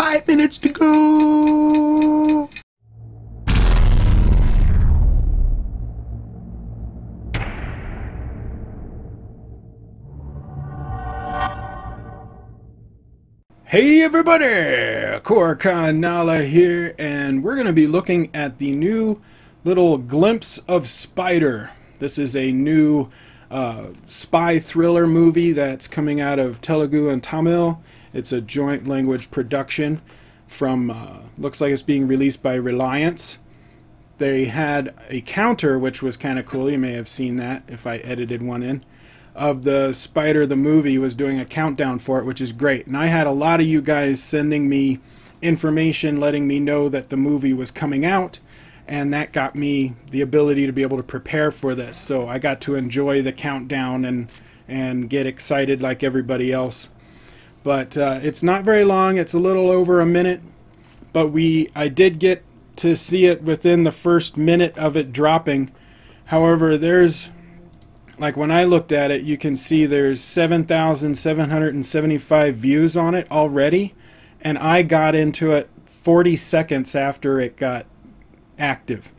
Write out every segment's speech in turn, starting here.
5 minutes to go. Hey everybody, Koricon Nerd here, and we're going to be looking at the new little glimpse of Spyder. This is a new spy thriller movie that's coming out of Telugu and Tamil. It's a joint language production from, looks like it's being released by Reliance. They had a counter, which was kind of cool. You may have seen that if I edited one in. Of the Spyder the movie was doing a countdown for it, which is great. And I had a lot of you guys sending me information letting me know that the movie was coming out, and that got me the ability to be able to prepare for this. So I got to enjoy the countdown and get excited like everybody else. But it's not very long. It's a little over a minute, but I did get to see it within the first minute of it dropping. However, there's, like, when I looked at it, you can see there's 7,775 views on it already, and I got into it 40 seconds after it got active.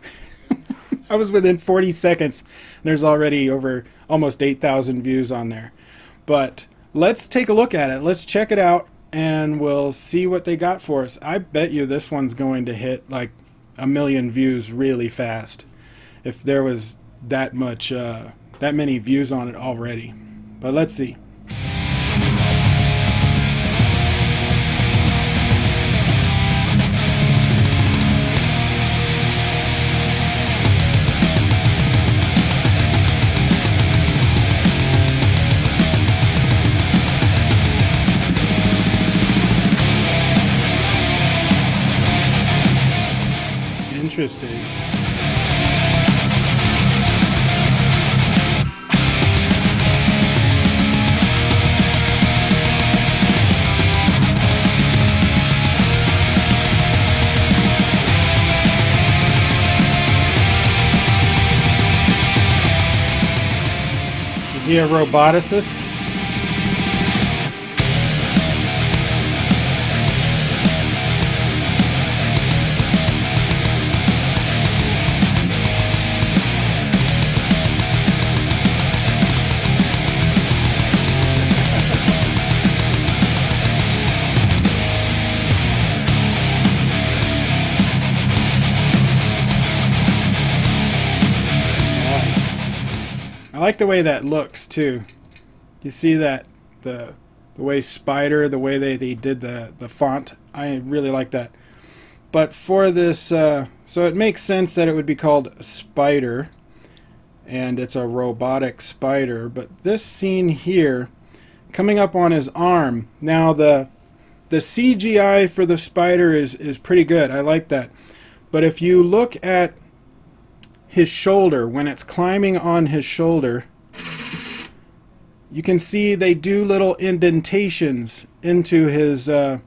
I was within 40 seconds, and there's already over almost 8,000 views on there. But let's take a look at it. Let's check it out, and we'll see what they got for us. I bet you this one's going to hit like 1 million views really fast, if there was that much that many views on it already. But let's see. Interesting. Is he a roboticist? I like the way that looks too. You see that the way Spyder, the way they did the font. I really like that. But for this, so it makes sense that it would be called Spyder, and it's a robotic spider. But this scene here, coming up on his arm. Now the CGI for the spider is pretty good. I like that. But if you look at his shoulder, when it's climbing on his shoulder, you can see they do little indentations into his they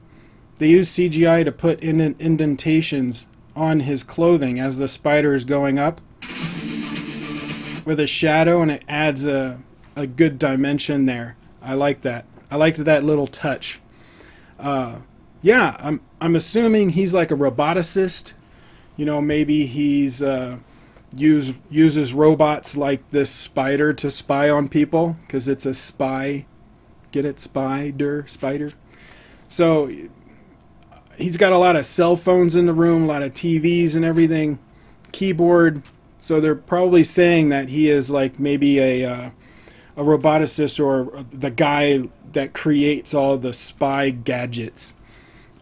use CGI to put in indentations on his clothing as the spider is going up with a shadow, and it adds a good dimension there. I like that. I liked that little touch. Yeah, I'm assuming he's like a roboticist. You know, maybe he's uses robots like this spider to spy on people, because it's a spy. Get it? Spider. So he's got a lot of cell phones in the room, a lot of TVs and everything, keyboard. So they're probably saying that he is like maybe a roboticist, or the guy that creates all the spy gadgets.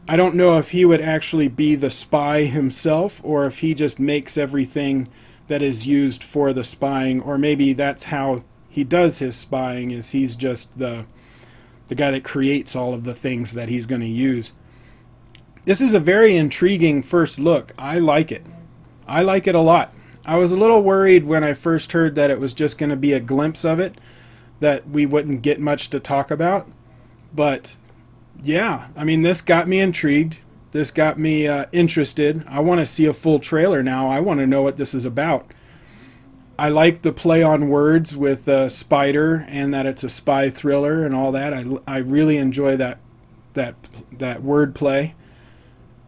I don't know if he would actually be the spy himself, or if he just makes everything that is used for the spying, or maybe that's how he does his spying, is he's just the guy that creates all of the things that he's going to use. This is a very intriguing first look. I like it. I like it a lot. I was a little worried when I first heard that it was just going to be a glimpse of it, that we wouldn't get much to talk about. But yeah, I mean, this got me intrigued. This got me interested. I want to see a full trailer now. I want to know what this is about. I like the play on words with Spyder, and that it's a spy thriller and all that. I really enjoy that word play.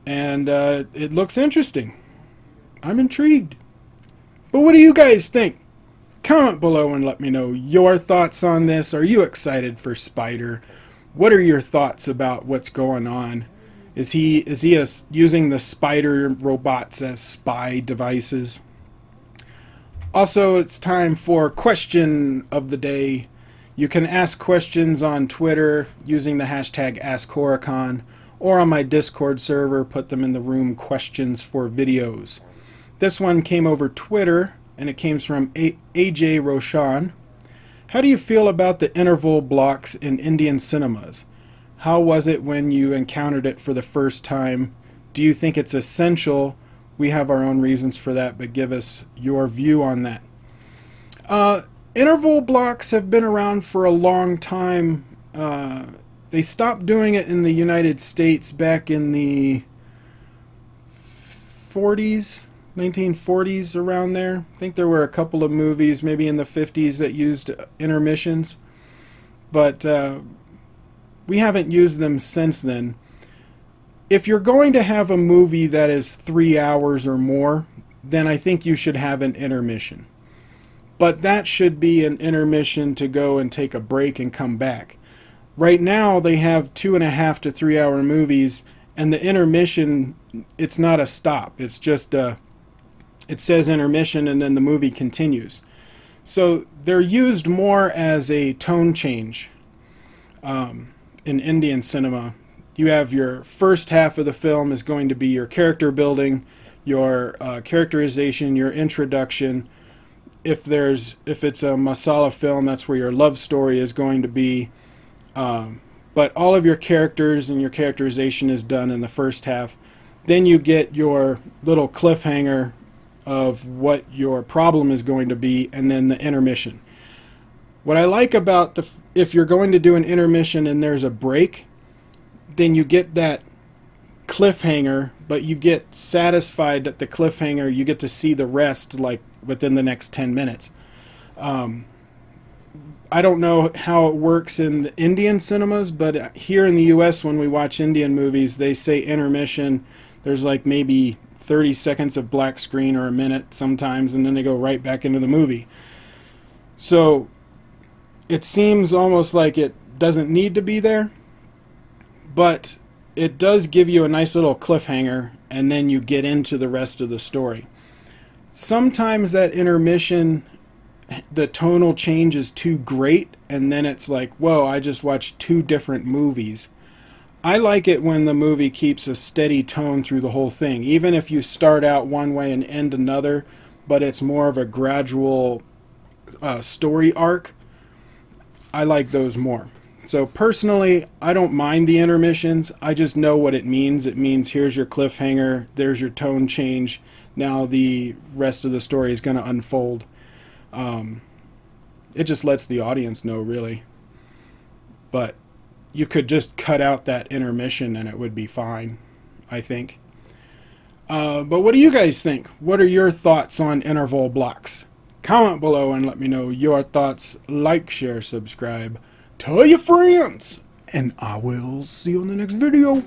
and it looks interesting. I'm intrigued. But what do you guys think? Comment below and let me know your thoughts on this. Are you excited for Spyder? What are your thoughts about what's going on? Is he using the Spyder robots as spy devices? Also, it's time for question of the day. You can ask questions on Twitter using the hashtag AskKoricon, or on my Discord server, put them in the room questions for videos. This one came over Twitter, and it came from AJ Roshan. How do you feel about the interval blocks in Indian cinemas? How was it when you encountered it for the first time? Do you think it's essential? We have our own reasons for that, but give us your view on that. Interval blocks have been around for a long time. They stopped doing it in the United States back in the 40s, 1940s, around there. I think there were a couple of movies, maybe in the 50s, that used intermissions. But we haven't used them since then. If you're going to have a movie that is 3 hours or more, then I think you should have an intermission. But that should be an intermission to go and take a break and come back. Right now they have 2.5 to 3 hour movies, and the intermission, it's not a stop. It's just it says intermission and then the movie continues. So they're used more as a tone change in Indian cinema. You have your first half of the film is going to be your character building, your characterization, your introduction. If it's a masala film, that's where your love story is going to be. But all of your characters and your characterization is done in the first half. Then you get your little cliffhanger of what your problem is going to be, and then the intermission. What I like about if you're going to do an intermission and there's a break, then you get that cliffhanger, but you get satisfied that the cliffhanger, you get to see the rest like within the next 10 minutes. I don't know how it works in the Indian cinemas, but here in the US when we watch Indian movies, they say intermission. There's like maybe 30 seconds of black screen or a minute sometimes, and then they go right back into the movie. So it seems almost like it doesn't need to be there, but it does give you a nice little cliffhanger, and then you get into the rest of the story. Sometimes that intermission, the tonal change is too great, and then it's like, whoa, I just watched 2 different movies. I like it when the movie keeps a steady tone through the whole thing, even if you start out one way and end another, but it's more of a gradual story arc. I like those more. So personally, I don't mind the intermissions. I just know what it means. It means here's your cliffhanger, there's your tone change. Now the rest of the story is going to unfold. It just lets the audience know, really. But you could just cut out that intermission and it would be fine, I think. But what do you guys think? What are your thoughts on interval blocks? Comment below and let me know your thoughts. Like, share, subscribe. Tell your friends. And I will see you in the next video.